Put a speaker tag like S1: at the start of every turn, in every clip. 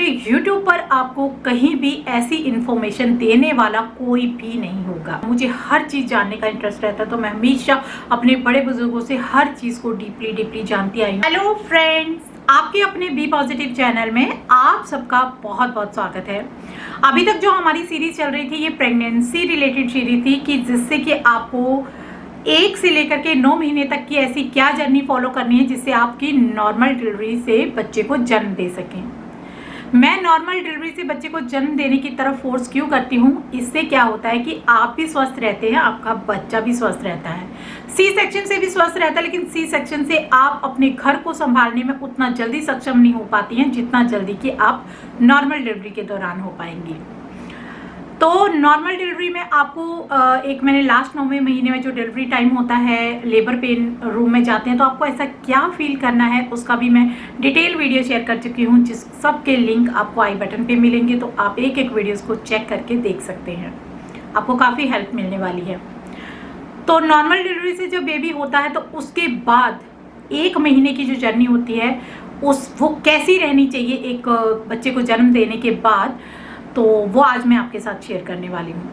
S1: YouTube पर आपको कहीं भी ऐसी इन्फॉर्मेशन देने वाला कोई भी नहीं होगा। मुझे हर चीज़ जानने का इंटरेस्ट रहता है, तो मैं हमेशा अपने बड़े बुजुर्गों से हर चीज़ को डीपली जानती आई हूँ। हेलो फ्रेंड्स, आपके अपने बी पॉजिटिव चैनल में आप सबका बहुत बहुत स्वागत है। अभी तक जो हमारी सीरीज चल रही थी, ये प्रेगनेंसी रिलेटेड सीरीज थी कि जिससे कि आपको 1 से लेकर के 9 महीने तक की ऐसी क्या जर्नी फॉलो करनी है जिससे आपकी नॉर्मल डिलीवरी से बच्चे को जन्म दे सकें। मैं नॉर्मल डिलीवरी से बच्चे को जन्म देने की तरफ फोर्स क्यों करती हूँ? इससे क्या होता है कि आप भी स्वस्थ रहते हैं, आपका बच्चा भी स्वस्थ रहता है। सी सेक्शन से भी स्वस्थ रहता है, लेकिन सी सेक्शन से आप अपने घर को संभालने में उतना जल्दी सक्षम नहीं हो पाती हैं जितना जल्दी कि आप नॉर्मल डिलीवरी के दौरान हो पाएंगी। तो नॉर्मल डिलीवरी में आपको एक मैंने लास्ट 9वें महीने में जो डिलीवरी टाइम होता है, लेबर पेन रूम में जाते हैं, तो आपको ऐसा क्या फील करना है उसका भी मैं डिटेल वीडियो शेयर कर चुकी हूँ, जिस सबके लिंक आपको आई बटन पे मिलेंगे। तो आप एक एक वीडियोस को चेक करके देख सकते हैं, आपको काफ़ी हेल्प मिलने वाली है। तो नॉर्मल डिलीवरी से जब बेबी होता है तो उसके बाद 1 महीने की जो जर्नी होती है वो कैसी रहनी चाहिए एक बच्चे को जन्म देने के बाद, तो वो आज मैं आपके साथ शेयर करने वाली हूँ।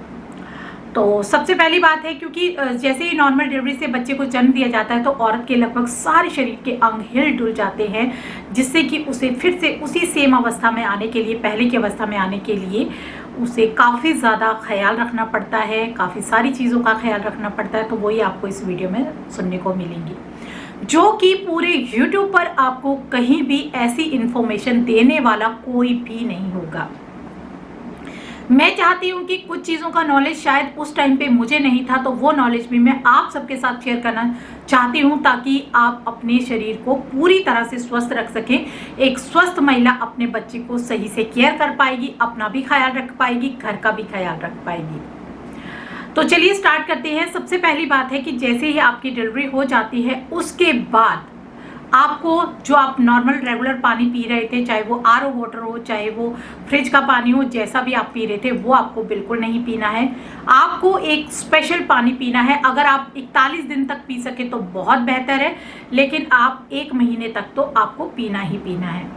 S1: तो सबसे पहली बात है, क्योंकि जैसे ही नॉर्मल डिलीवरी से बच्चे को जन्म दिया जाता है तो औरत के लगभग सारे शरीर के अंग हिल डुल जाते हैं, जिससे कि उसे फिर से उसी सेम अवस्था में आने के लिए, पहले की अवस्था में आने के लिए उसे काफ़ी ज़्यादा ख्याल रखना पड़ता है, काफ़ी सारी चीज़ों का ख्याल रखना पड़ता है। तो वही आपको इस वीडियो में सुनने को मिलेंगी, जो कि पूरे YouTube पर आपको कहीं भी ऐसी इन्फॉर्मेशन देने वाला कोई भी नहीं होगा। मैं चाहती हूँ कि कुछ चीज़ों का नॉलेज शायद उस टाइम पे मुझे नहीं था, तो वो नॉलेज भी मैं आप सबके साथ शेयर करना चाहती हूँ, ताकि आप अपने शरीर को पूरी तरह से स्वस्थ रख सकें। एक स्वस्थ महिला अपने बच्चे को सही से केयर कर पाएगी, अपना भी ख्याल रख पाएगी, घर का भी ख्याल रख पाएगी। तो चलिए स्टार्ट करते हैं। सबसे पहली बात है कि जैसे ही आपकी डिलीवरी हो जाती है, उसके बाद आपको जो आप नॉर्मल रेगुलर पानी पी रहे थे, चाहे वो आरओ वाटर हो, चाहे वो फ्रिज का पानी हो, जैसा भी आप पी रहे थे, वो आपको बिल्कुल नहीं पीना है। आपको एक स्पेशल पानी पीना है। अगर आप 41 दिन तक पी सके तो बहुत बेहतर है, लेकिन आप 1 महीने तक तो आपको पीना ही पीना है।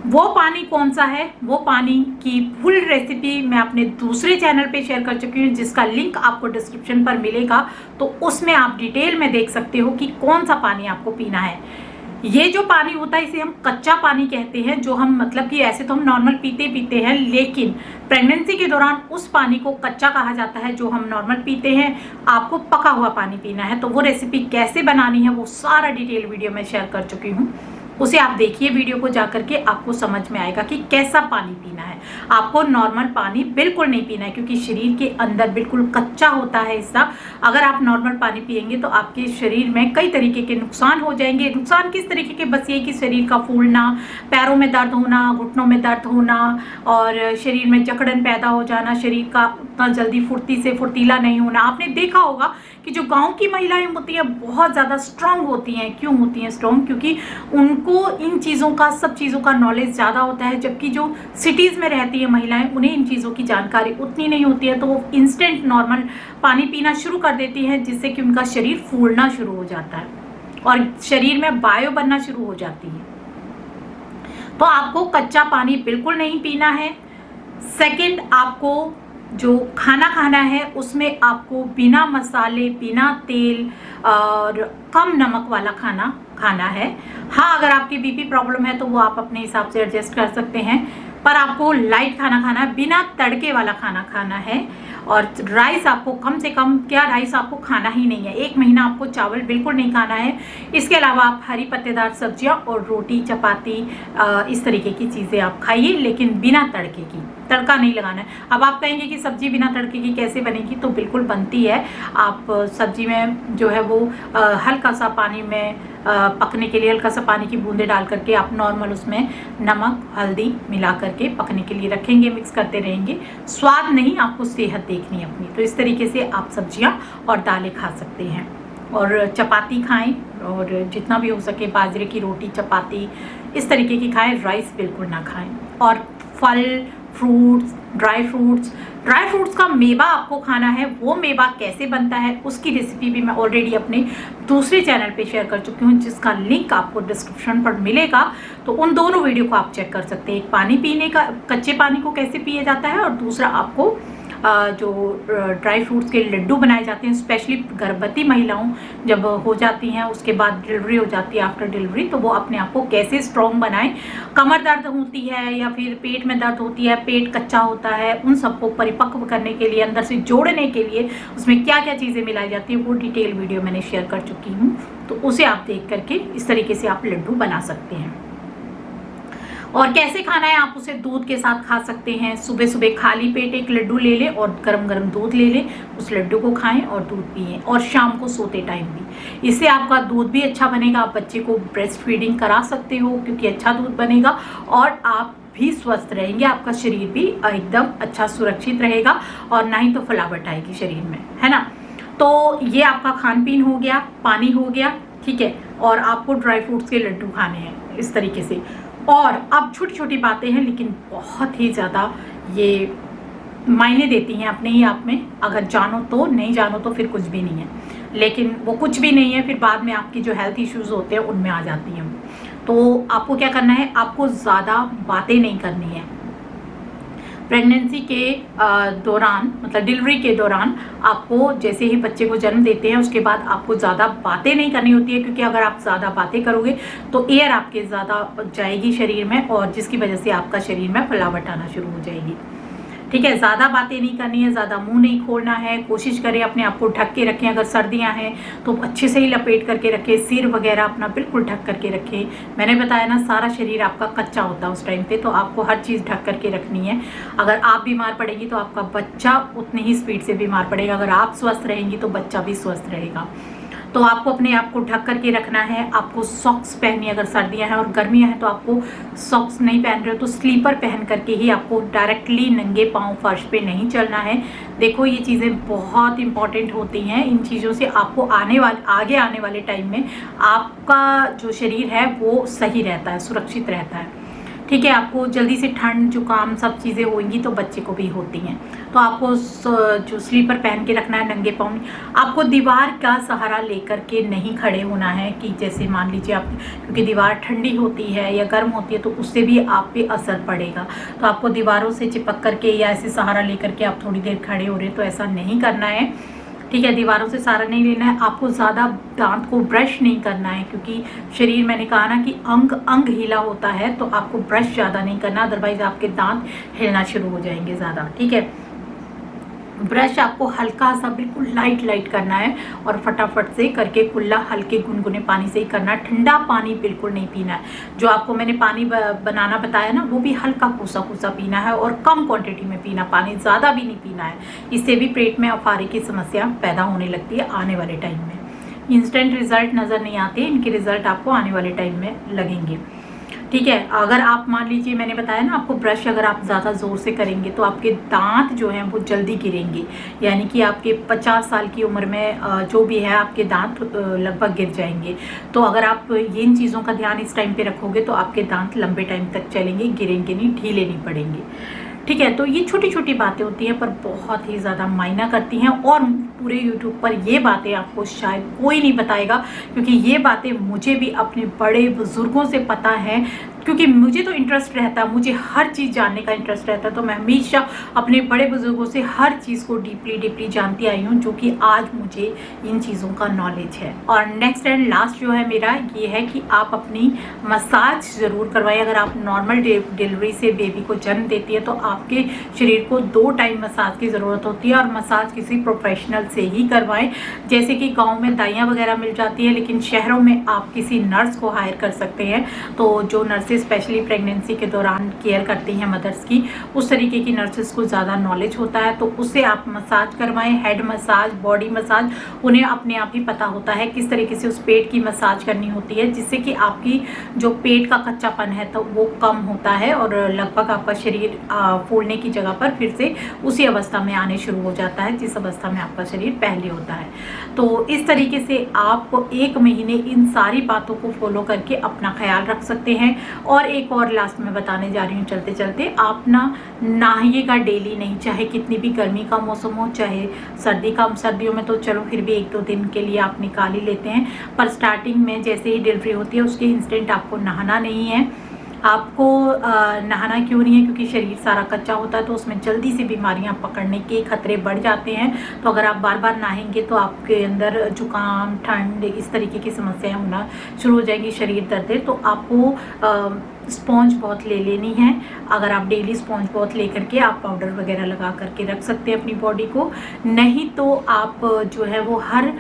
S1: वो पानी कौन सा है? वो पानी की फुल रेसिपी मैं अपने दूसरे चैनल पे शेयर कर चुकी हूँ, जिसका लिंक आपको डिस्क्रिप्शन पर मिलेगा। तो उसमें आप डिटेल में देख सकते हो कि कौन सा पानी आपको पीना है। ये जो पानी होता है इसे हम कच्चा पानी कहते हैं, जो हम मतलब कि ऐसे तो हम नॉर्मल पीते हैं, लेकिन प्रेगनेंसी के दौरान उस पानी को कच्चा कहा जाता है जो हम नॉर्मल पीते हैं। आपको पका हुआ पानी पीना है। तो वो रेसिपी कैसे बनानी है वो सारा डिटेल वीडियो में शेयर कर चुकी हूँ, उसे आप देखिए वीडियो को जाकर के, आपको समझ में आएगा कि कैसा पानी पीना है। आपको नॉर्मल पानी बिल्कुल नहीं पीना है, क्योंकि शरीर के अंदर बिल्कुल कच्चा होता है हिस्सा। अगर आप नॉर्मल पानी पिएंगे तो आपके शरीर में कई तरीके के नुकसान हो जाएंगे। नुकसान किस तरीके के? बस ये कि शरीर का फूलना, पैरों में दर्द होना, घुटनों में दर्द होना, और शरीर में जकड़न पैदा हो जाना, शरीर का उतना जल्दी फुर्ती से फुर्तीला नहीं होना। आपने देखा होगा कि जो गांव की महिलाएं होती हैं बहुत ज़्यादा स्ट्रांग होती हैं। क्यों होती हैं स्ट्रांग? क्योंकि उनको इन चीज़ों का, सब चीज़ों का नॉलेज ज़्यादा होता है, जबकि जो सिटीज़ में रहती है महिलाएं, उन्हें इन चीज़ों की जानकारी उतनी नहीं होती है। तो वो इंस्टेंट नॉर्मल पानी पीना शुरू कर देती हैं, जिससे कि उनका शरीर फूलना शुरू हो जाता है और शरीर में बायो बनना शुरू हो जाती है। तो आपको कच्चा पानी बिल्कुल नहीं पीना है। सेकंड, आपको जो खाना खाना है उसमें आपको बिना मसाले, बिना तेल और कम नमक वाला खाना खाना है। हाँ, अगर आपकी बीपी प्रॉब्लम है तो वो आप अपने हिसाब से एडजस्ट कर सकते हैं, पर आपको लाइट खाना खाना है, बिना तड़के वाला खाना खाना है। और राइस आपको कम से कम, क्या राइस आपको खाना ही नहीं है। 1 महीना आपको चावल बिल्कुल नहीं खाना है। इसके अलावा आप हरी पत्तेदार सब्जियां और रोटी, चपाती, इस तरीके की चीज़ें आप खाइए, लेकिन बिना तड़के की। तड़का नहीं लगाना है। अब आप कहेंगे कि सब्जी बिना तड़के की कैसे बनेगी? तो बिल्कुल बनती है। आप सब्जी में जो है वो हल्का सा पानी में पकने के लिए हल्का सा पानी की बूंदे डाल करके आप नॉर्मल उसमें नमक, हल्दी मिला करके पकने के लिए रखेंगे, मिक्स करते रहेंगे। स्वाद नहीं, आपको सेहत देखनी है अपनी। तो इस तरीके से आप सब्जियां और दालें खा सकते हैं। और चपाती खाएं, और जितना भी हो सके बाजरे की रोटी, चपाती इस तरीके की खाएं। राइस बिल्कुल ना खाएं। और फल, fruits, dry fruits, dry fruits का मेवा आपको खाना है, वो मेवा कैसे बनता है उसकी रेसिपी भी मैं ऑलरेडी अपने दूसरे चैनल पे शेयर कर चुकी हूँ, जिसका लिंक आपको डिस्क्रिप्शन पर मिलेगा। तो उन दोनों वीडियो को आप चेक कर सकते हैं। एक पानी पीने का, कच्चे पानी को कैसे पिया जाता है, और दूसरा आपको जो ड्राई फ्रूट्स के लड्डू बनाए जाते हैं, स्पेशली गर्भवती महिलाओं जब हो जाती हैं, उसके बाद डिलीवरी हो जाती है, आफ्टर डिलीवरी, तो वो अपने आप को कैसे स्ट्रॉन्ग बनाएं। कमर दर्द होती है या फिर पेट में दर्द होती है, पेट कच्चा होता है, उन सबको परिपक्व करने के लिए, अंदर से जोड़ने के लिए उसमें क्या क्या चीज़ें मिलाई जाती है, वो डिटेल वीडियो मैंने शेयर कर चुकी हूँ। तो उसे आप देख करके इस तरीके से आप लड्डू बना सकते हैं। और कैसे खाना है, आप उसे दूध के साथ खा सकते हैं। सुबह सुबह खाली पेट एक लड्डू ले लें और गरम गरम दूध ले लें, उस लड्डू को खाएं और दूध पिएं, और शाम को सोते टाइम भी। इससे आपका दूध भी अच्छा बनेगा, आप बच्चे को ब्रेस्ट फीडिंग करा सकते हो क्योंकि अच्छा दूध बनेगा, और आप भी स्वस्थ रहेंगे, आपका शरीर भी एकदम अच्छा सुरक्षित रहेगा, और ना ही तो फुलावट आएगी शरीर में, है ना। तो ये आपका खान पीन हो गया, पानी हो गया, ठीक है, और आपको ड्राई फ्रूट्स के लड्डू खाने हैं इस तरीके से। और अब छोटी छोटी बातें हैं लेकिन बहुत ही ज़्यादा ये मायने देती हैं अपने ही आप में। अगर जानो तो, नहीं जानो तो फिर कुछ भी नहीं है, लेकिन वो कुछ भी नहीं है, फिर बाद में आपकी जो हेल्थ इश्यूज होते हैं उनमें आ जाती हैं। तो आपको क्या करना है, आपको ज़्यादा बातें नहीं करनी है। प्रेगनेंसी के दौरान, मतलब डिलीवरी के दौरान, आपको जैसे ही बच्चे को जन्म देते हैं उसके बाद आपको ज़्यादा बातें नहीं करनी होती है, क्योंकि अगर आप ज़्यादा बातें करोगे तो एयर आपके ज़्यादा जाएगी शरीर में, और जिसकी वजह से आपका शरीर में फुलावट आना शुरू हो जाएगी। ठीक है, ज़्यादा बातें नहीं करनी है, ज़्यादा मुंह नहीं खोलना है। कोशिश करें अपने आप को ढक के रखें, अगर सर्दियां हैं तो अच्छे से ही लपेट करके रखें, सिर वगैरह अपना बिल्कुल ढक करके रखें। मैंने बताया ना, सारा शरीर आपका कच्चा होता है उस टाइम पे, तो आपको हर चीज़ ढक करके रखनी है। अगर आप बीमार पड़ेंगी तो आपका बच्चा उतनी ही स्पीड से बीमार पड़ेगा, अगर आप स्वस्थ रहेंगी तो बच्चा भी स्वस्थ रहेगा। तो आपको अपने आप को ढक करके रखना है। आपको सॉक्स पहननी है, अगर सर्दियां हैं, और गर्मियां हैं तो आपको सॉक्स नहीं पहन रहे हो तो स्लीपर पहन करके ही, आपको डायरेक्टली नंगे पांव फर्श पे नहीं चलना है। देखो, ये चीज़ें बहुत इंपॉर्टेंट होती हैं। इन चीज़ों से आपको आगे आने वाले टाइम में आपका जो शरीर है वो सही रहता है, सुरक्षित रहता है। ठीक है, आपको जल्दी से ठंड जुकाम सब चीज़ें होंगी तो बच्चे को भी होती हैं। तो आपको जो स्लीपर पहन के रखना है, नंगे पाँव। आपको दीवार का सहारा लेकर के नहीं खड़े होना है, कि जैसे मान लीजिए आप, क्योंकि दीवार ठंडी होती है या गर्म होती है तो उससे भी आप पे असर पड़ेगा। तो आपको दीवारों से चिपक करके या ऐसे सहारा लेकर के आप थोड़ी देर खड़े हो रहे, तो ऐसा नहीं करना है। ठीक है, दीवारों से सहारा नहीं लेना है। आपको ज़्यादा दांत को ब्रश नहीं करना है, क्योंकि शरीर, मैंने कहा ना कि अंग हिला होता है, तो आपको ब्रश ज़्यादा नहीं करना, अदरवाइज आपके दांत हिलना शुरू हो जाएंगे ज़्यादा। ठीक है, ब्रश आपको हल्का सा बिल्कुल लाइट करना है, और फटाफट से करके कुल्ला हल्के गुनगुने पानी से ही करना है। ठंडा पानी बिल्कुल नहीं पीना है। जो आपको मैंने पानी बनाना बताया ना, वो भी हल्का कोसा पीना है, और कम क्वांटिटी में पीना, पानी ज़्यादा भी नहीं पीना है। इससे भी पेट में अफारे की समस्या पैदा होने लगती है आने वाले टाइम में। इंस्टेंट रिजल्ट नज़र नहीं आते, इनके रिजल्ट आपको आने वाले टाइम में लगेंगे। ठीक है, अगर आप मान लीजिए, मैंने बताया ना आपको, ब्रश अगर आप ज़्यादा ज़ोर से करेंगे तो आपके दांत जो हैं वो जल्दी गिरेंगे, यानी कि आपके 50 साल की उम्र में जो भी है आपके दांत लगभग गिर जाएंगे। तो अगर आप इन चीज़ों का ध्यान इस टाइम पे रखोगे तो आपके दांत लंबे टाइम तक चलेंगे, गिरेंगे नहीं, ढीले नहीं पड़ेंगे। ठीक है, तो ये छोटी छोटी बातें होती हैं पर बहुत ही ज़्यादा मायना करती हैं, और पूरे YouTube पर ये बातें आपको शायद कोई नहीं बताएगा, क्योंकि ये बातें मुझे भी अपने बड़े बुजुर्गों से पता है, क्योंकि मुझे तो इंटरेस्ट रहता है, मुझे हर चीज़ जानने का इंटरेस्ट रहता है। तो मैं हमेशा अपने बड़े बुजुर्गों से हर चीज़ को डीपली जानती आई हूँ, जो कि आज मुझे इन चीज़ों का नॉलेज है। और नेक्स्ट एंड लास्ट जो है मेरा ये है कि आप अपनी मसाज ज़रूर करवाएं। अगर आप नॉर्मल डिलीवरी से बेबी को जन्म देती है तो आपके शरीर को 2 टाइम मसाज की ज़रूरत होती है, और मसाज किसी प्रोफेशनल से ही करवाएं। जैसे कि गाँव में दाइयाँ वगैरह मिल जाती है, लेकिन शहरों में आप किसी नर्स को हायर कर सकते हैं। तो जो नर्सेज स्पेशली प्रेगनेंसी के दौरान केयर करती हैं मदर्स की, उस तरीके की नर्सेस को ज़्यादा नॉलेज होता है, तो उससे आप मसाज करवाएं। हेड मसाज, बॉडी मसाज, उन्हें अपने आप ही पता होता है किस तरीके से उस पेट की मसाज करनी होती है, जिससे कि आपकी जो पेट का कच्चापन है तो वो कम होता है, और लगभग आपका शरीर फूलने की जगह पर फिर से उसी अवस्था में आने शुरू हो जाता है जिस अवस्था में आपका शरीर पहले होता है। तो इस तरीके से आप 1 महीने इन सारी बातों को फॉलो करके अपना ख्याल रख सकते हैं। और एक और लास्ट में बताने जा रही हूँ चलते चलते, आप ना नहाइएगा डेली नहीं, चाहे कितनी भी गर्मी का मौसम हो, चाहे सर्दियों में तो चलो फिर भी 1-2 दिन के लिए आप निकाल ही लेते हैं, पर स्टार्टिंग में जैसे ही डिलीवरी होती है उसके इंस्टेंट आपको नहाना नहीं है। आपको नहाना क्यों नहीं है? क्योंकि शरीर सारा कच्चा होता है तो उसमें जल्दी से बीमारियां पकड़ने के खतरे बढ़ जाते हैं। तो अगर आप बार बार नहाएंगे तो आपके अंदर जुकाम, ठंड, इस तरीके की समस्याएं होना शुरू हो जाएंगी, शरीर दर्द। तो आपको स्पॉन्ज बहुत ले लेनी है। अगर आप डेली स्पॉन्ज बहुत ले करके आप पाउडर वगैरह लगा करके रख सकते हैं अपनी बॉडी को, नहीं तो आप जो है वो हर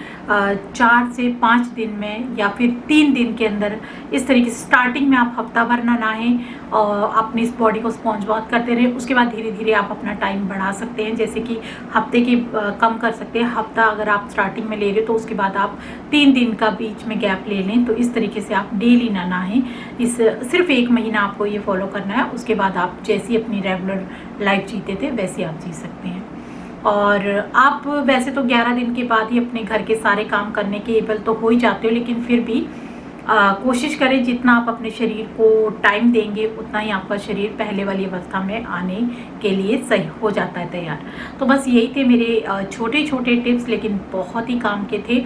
S1: 4 से 5 दिन में या फिर 3 दिन के अंदर इस तरीके से स्टार्टिंग में आप हफ्ता भर ना नहाएं और अपनी इस बॉडी को स्पॉन्ज बहुत करते रहें। उसके बाद धीरे धीरे आप अपना टाइम बढ़ा सकते हैं, जैसे कि हफ्ते के कम कर सकते हैं। हफ्ता अगर आप स्टार्टिंग में ले रहे हो तो उसके बाद आप 3 दिन का बीच में गैप ले लें। तो इस तरीके से आप डेली ना नहाएं। इस सिर्फ 1 महीना आपको ये फॉलो करना है, उसके बाद आप जैसी अपनी रेगुलर लाइफ जीते थे वैसे आप जी सकते हैं। और आप वैसे तो 11 दिन के बाद ही अपने घर के सारे काम करने के एबल तो हो ही जाते हो, लेकिन फिर भी कोशिश करें जितना आप अपने शरीर को टाइम देंगे उतना ही आपका शरीर पहले वाली अवस्था में आने के लिए सही हो जाता है तैयार। तो बस यही थे मेरे छोटे छोटे टिप्स, लेकिन बहुत ही काम के थे।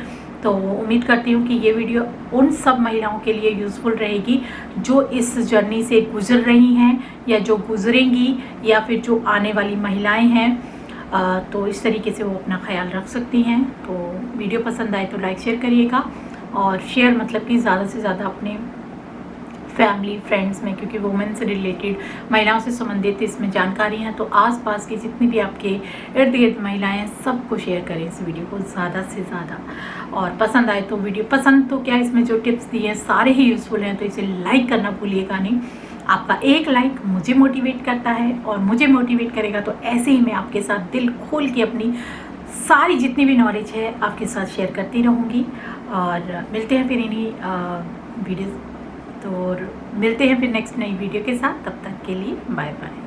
S1: तो उम्मीद करती हूँ कि ये वीडियो उन सब महिलाओं के लिए यूज़फुल रहेगी जो इस जर्नी से गुजर रही हैं या जो गुजरेंगी या फिर जो आने वाली महिलाएं हैं। तो इस तरीके से वो अपना ख्याल रख सकती हैं। तो वीडियो पसंद आए तो लाइक शेयर करिएगा, और शेयर मतलब कि ज़्यादा से ज़्यादा अपने फैमिली फ्रेंड्स में, क्योंकि वुमेन से रिलेटेड, महिलाओं से संबंधित इसमें जानकारी हैं। तो आसपास की जितनी भी आपके इर्द गिर्द महिलाएं हैं सबको शेयर करें इस वीडियो को ज़्यादा से ज़्यादा। और पसंद आए तो वीडियो पसंद तो क्या, इसमें जो टिप्स दिए हैं सारे ही यूज़फुल हैं, तो इसे लाइक करना भूलिएगा नहीं। आपका एक लाइक मुझे मोटिवेट करता है और मुझे मोटिवेट करेगा तो ऐसे ही मैं आपके साथ दिल खोल के अपनी सारी जितनी भी नॉलेज है आपके साथ शेयर करती रहूँगी। और मिलते हैं फिर इन्हीं वीडियो, तो मिलते हैं फिर नेक्स्ट नई वीडियो के साथ। तब तक के लिए बाय बाय।